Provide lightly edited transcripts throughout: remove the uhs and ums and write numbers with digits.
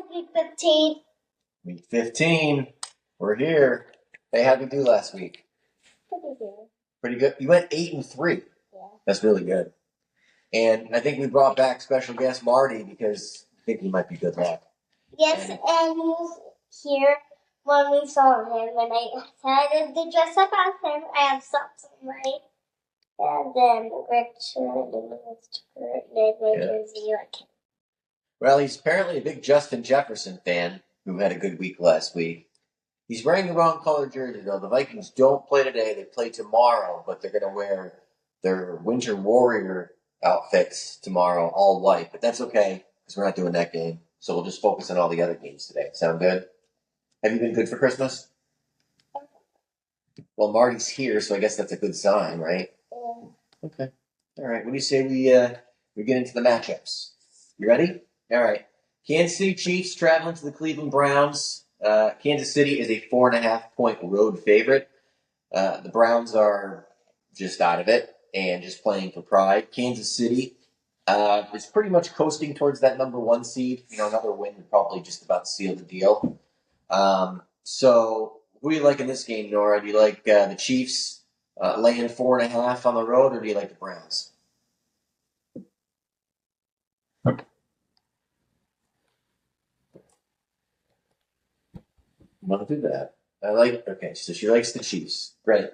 Week 15. Week 15. We're here. Hey, how'd we do last week? Pretty good. Pretty good. You went 8-3. Yeah. That's really good. And I think we brought back special guest Marty because I think he might be good luck. Yes, and he was here when we saw him, and I decided to dress up as him. I have socks on, right? And then red shirt and red jersey like him. Well, he's apparently a big Justin Jefferson fan who had a good week last week. He's wearing the wrong color jersey, though. The Vikings don't play today. They play tomorrow, but they're going to wear their Winter Warrior outfits tomorrow, all white. But that's okay because we're not doing that game. So we'll just focus on all the other games today. Sound good? Have you been good for Christmas? Well, Marty's here, so I guess that's a good sign, right? Yeah. Okay. All right. What do you say we get into the matchups? You ready? All right. Kansas City Chiefs traveling to the Cleveland Browns. Kansas City is a 4.5-point road favorite. The Browns are just out of it and just playing for pride. Kansas City is pretty much coasting towards that number 1 seed. Another win would probably just about seal the deal. So who do you like in this game, Nora? Do you like the Chiefs laying 4.5 on the road, or do you like the Browns? I'm going to do that. Okay, so she likes the Chiefs. Great.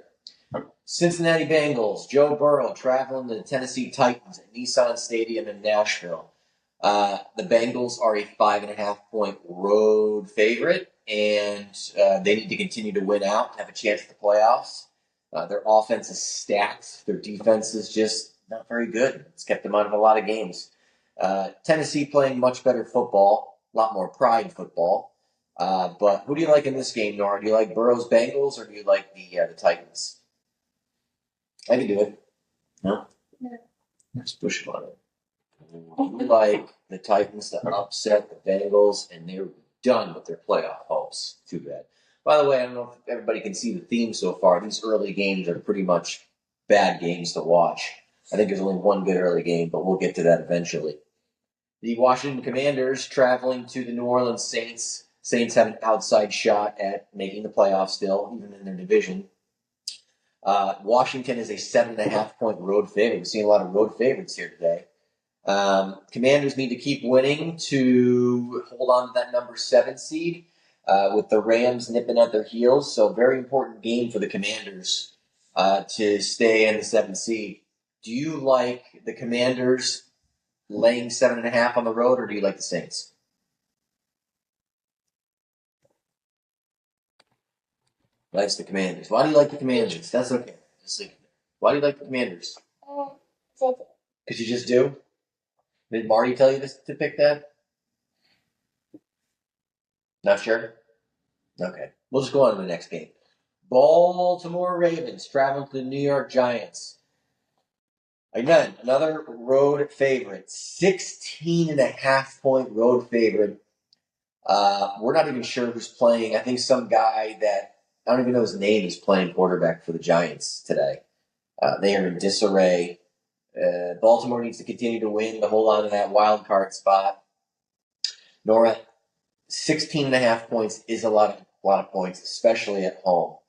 Cincinnati Bengals, Joe Burrow traveling to the Tennessee Titans at Nissan Stadium in Nashville. The Bengals are a 5.5-point road favorite, and they need to continue to win out to have a chance at the playoffs. Their offense is stacked. Their defense is just not very good. It's kept them out of a lot of games. Tennessee playing much better football, a lot more pride football. But who do you like in this game, Nora? Do you like Burrow's Bengals, or do you like the Titans? I can do it. No? No. Let's push him on it. You like the Titans to upset the Bengals, and they're done with their playoff hopes. Too bad. By the way, I don't know if everybody can see the theme so far. These early games are pretty much bad games to watch. I think there's only one good early game, but we'll get to that eventually. The Washington Commanders traveling to the New Orleans Saints. Saints have an outside shot at making the playoffs still, even in their division. Washington is a 7.5-point road favorite. We've seen a lot of road favorites here today. Commanders need to keep winning to hold on to that number 7 seed, with the Rams nipping at their heels. So very important game for the Commanders to stay in the 7th seed. Do you like the Commanders laying 7.5 on the road, or do you like the Saints? Likes the Commanders. Why do you like the Commanders? That's okay. Why do you like the Commanders? Because you just do? Did Marty tell you to pick that? Not sure? Okay. We'll just go on to the next game. Baltimore Ravens traveling to the New York Giants. Again, another road favorite. 16.5-point road favorite. We're not even sure who's playing. I think some guy that I don't even know his name is playing quarterback for the Giants today. They are in disarray. Baltimore needs to continue to win to hold on to that wild card spot. Nora, 16.5 points is a lot of points, especially at home.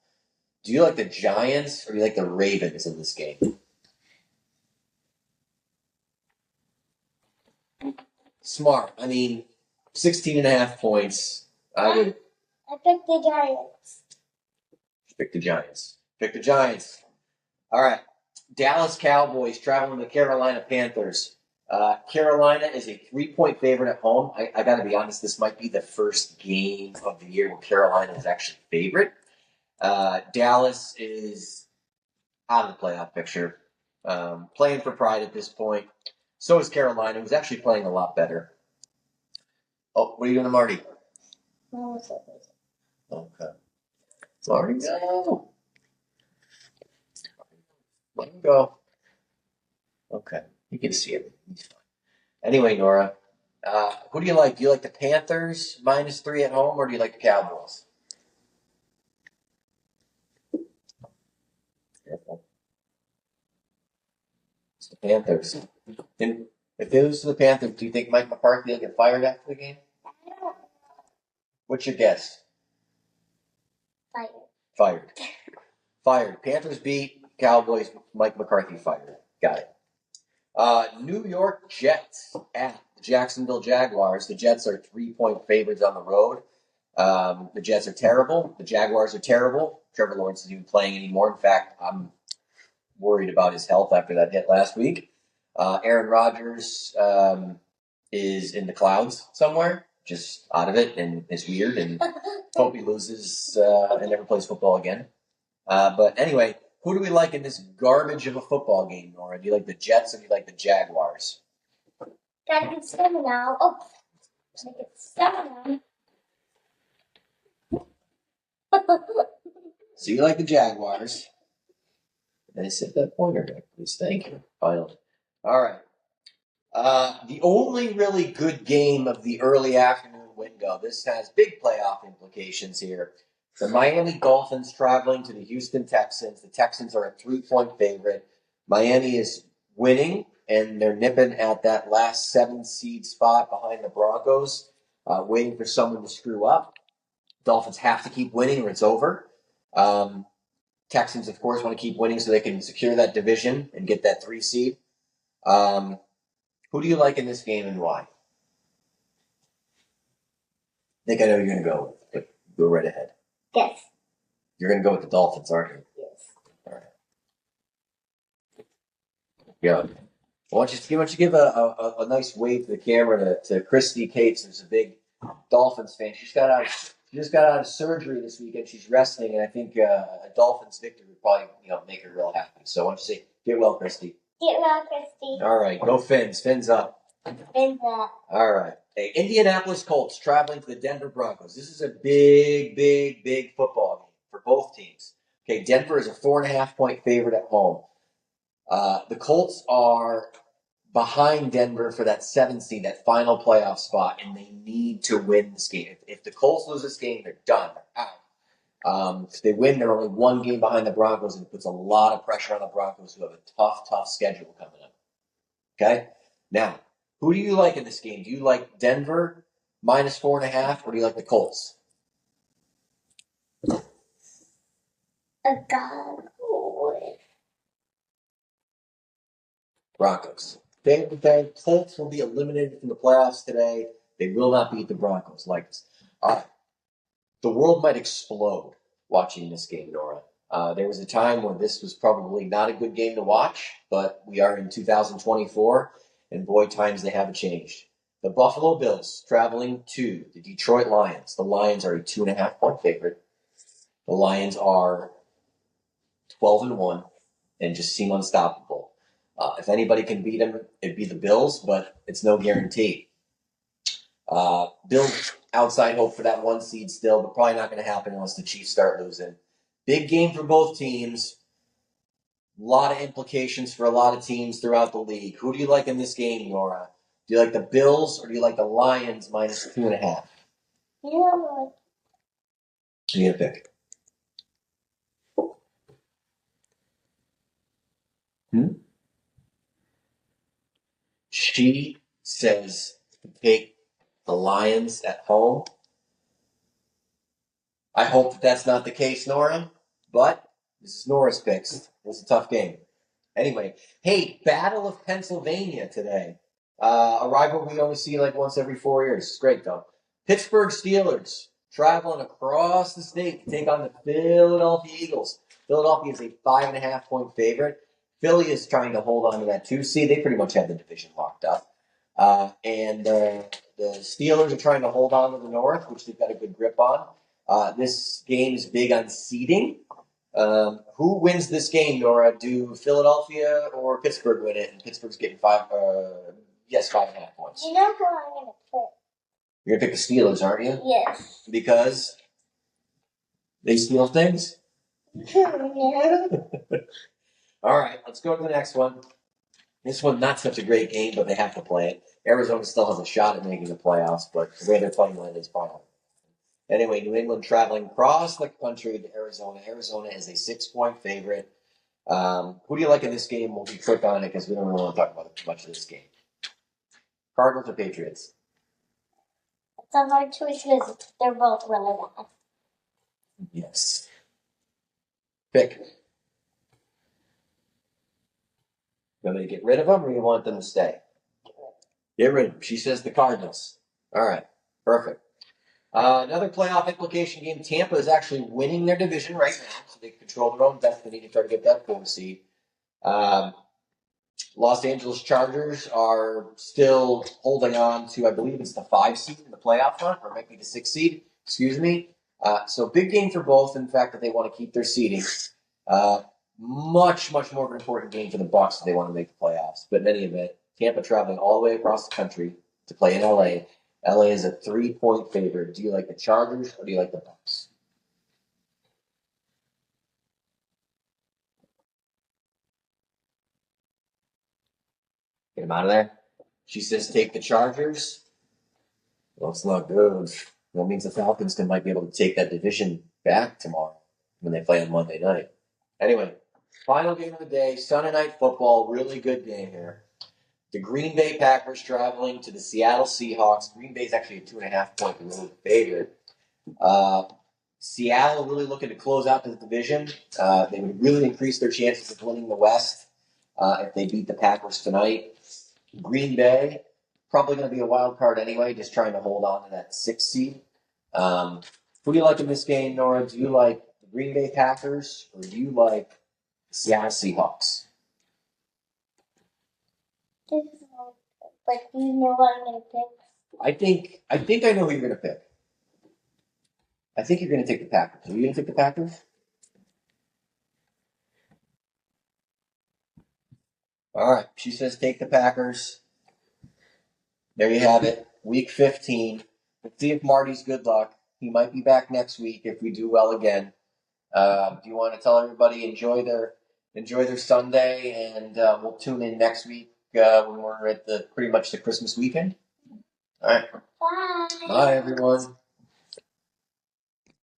Do you like the Giants or do you like the Ravens in this game? Smart. 16.5 points. I picked the Giants. Pick the Giants. Pick the Giants. All right. Dallas Cowboys traveling to the Carolina Panthers. Carolina is a 3-point favorite at home. I got to be honest, this might be the first game of the year where Carolina is actually favorite. Dallas is out of the playoff picture, playing for pride at this point. So is Carolina, who's actually playing a lot better. Oh, what are you doing to Marty? Okay. Marty, no. Let him go. Okay. You can see it. He's fine. Anyway, Nora, who do you like? Do you like the Panthers -3 at home, or do you like the Cowboys? Careful. It's the Panthers. And if they lose to the Panthers, do you think Mike McCarthy will get fired after the game? I don't What's your guess? Fired. Fired. Panthers beat Cowboys. Mike McCarthy fired. Got it. New York Jets at the Jacksonville Jaguars. The Jets are 3-point favorites on the road. The Jets are terrible. The Jaguars are terrible. Trevor Lawrence isn't even playing anymore. In fact, I'm worried about his health after that hit last week. Aaron Rodgers is in the clouds somewhere, just out of it, and it's weird, and hope he loses and never plays football again. But anyway, who do we like in this garbage of a football game, Nora? Do you like the Jets or do you like the Jaguars? Gotta get stamina now. Oh, gotta get stamina. So you like the Jaguars. And I set that pointer back, please. Thank you. Finally. All right. The only really good game of the early afternoon window. This has big playoff implications here. The Miami Dolphins traveling to the Houston Texans. The Texans are a 3-point favorite. Miami is winning, and they're nipping at that last 7-seed spot behind the Broncos, waiting for someone to screw up. Dolphins have to keep winning or it's over. Texans, of course, want to keep winning so they can secure that division and get that 3 seed. Who do you like in this game and why? I think I know you're going to go, but go right ahead. Yes. You're going to go with the Dolphins, aren't you? Yes. All right. Yeah. Why don't you give a nice wave to the camera to Christy Cates, who's a big Dolphins fan. She just got out of surgery this weekend. She's resting, and I think a Dolphins victory would probably make her real happy. So why don't you say, get well, Christy. Get well, Christy. All right, go Fins. Fins up. Fins up. All right. Hey, Indianapolis Colts traveling to the Denver Broncos. This is a big football game for both teams. Okay, Denver is a 4.5-point favorite at home. The Colts are behind Denver for that 7th seed, that final playoff spot, and they need to win this game. If the Colts lose this game, they're done. They're out. If they win, they're only 1 game behind the Broncos, and it puts a lot of pressure on the Broncos, who have a tough schedule coming up. Okay? Now, who do you like in this game? Do you like Denver minus 4.5, or do you like the Colts? Broncos. The Colts will be eliminated from the playoffs today. They will not beat the Broncos like this. All right. The world might explode watching this game, Nora. There was a time when this was probably not a good game to watch, but we are in 2024, and boy, times they haven't changed. The Buffalo Bills traveling to the Detroit Lions. The Lions are a 2.5-point favorite. The Lions are 12-1 and just seem unstoppable. If anybody can beat them, it'd be the Bills, but it's no guarantee. Bills outside hope for that 1 seed still, but probably not going to happen unless the Chiefs start losing. Big game for both teams. A lot of implications for a lot of teams throughout the league. Who do you like in this game, Nora? Do you like the Bills or do you like the Lions minus 2.5? You know what? You need a pick. She says to take the Lions at home. I hope that that's not the case, Nora, but this is Nora's picks. It's a tough game. Anyway, hey, Battle of Pennsylvania today. A rival we only see like once every 4 years. It's great, though. Pittsburgh Steelers traveling across the state to take on the Philadelphia Eagles. Philadelphia is a 5.5-point favorite. Philly is trying to hold on to that 2 seed. They pretty much have the division locked up. And the Steelers are trying to hold on to the North, which they've got a good grip on. This game is big on seeding. Who wins this game, Nora? Do Philadelphia or Pittsburgh win it? And Pittsburgh's getting 5.5 points. You know who I'm going to pick? You're going to pick the Steelers, aren't you? Yes. Because they steal things? No. All right, let's go to the next one. This one, not such a great game, but they have to play it. Arizona still has a shot at making the playoffs, but the way they're playing it is fine. Anyway, New England traveling across the country to Arizona. Arizona is a 6-point favorite. Who do you like in this game? We'll be quick on it because we don't really want to talk about too much of this game. Cardinals or Patriots? It's a hard choice because they're both really bad. Yes. Pick. You want me to get rid of them or you want them to stay? Get rid of them. She says the Cardinals. All right. Perfect. Another playoff implication game. Tampa is actually winning their division right now, so they control their own destiny to try to get that 4 seed. Los Angeles Chargers are still holding on to, I believe it's the 5 seed in the playoff hunt, or it might be the 6 seed. Excuse me. So big game for both. In fact, that they want to keep their seeding. Much more of an important game for the Bucs if they want to make the playoffs. But in any event, Tampa traveling all the way across the country to play in LA. LA is a 3-point favorite. Do you like the Chargers or do you like the Bucs? Get him out of there. She says take the Chargers. Well, it's not good. That means the Falcons might be able to take that division back tomorrow when they play on Monday night. Anyway, final game of the day, Sunday Night Football. Really good game here. The Green Bay Packers traveling to the Seattle Seahawks. Green Bay is actually a 2.5-point road favorite. Seattle really looking to close out the division. They would really increase their chances of winning the West if they beat the Packers tonight. Green Bay, probably going to be a wild card anyway, just trying to hold on to that 6 seed. Who do you like in this game, Nora? Do you like the Green Bay Packers or do you like the Seattle Seahawks? Like, do you know what I'm going to pick? I think I know who you're going to pick. I think you're going to take the Packers. Are you going to take the Packers? All right. She says take the Packers. There you have it. Week 15. Let's see if Marty's good luck. He might be back next week if we do well again. Do you want to tell everybody enjoy their Sunday, and we'll tune in next week when we're at pretty much the Christmas weekend? All right. Bye. Bye, everyone.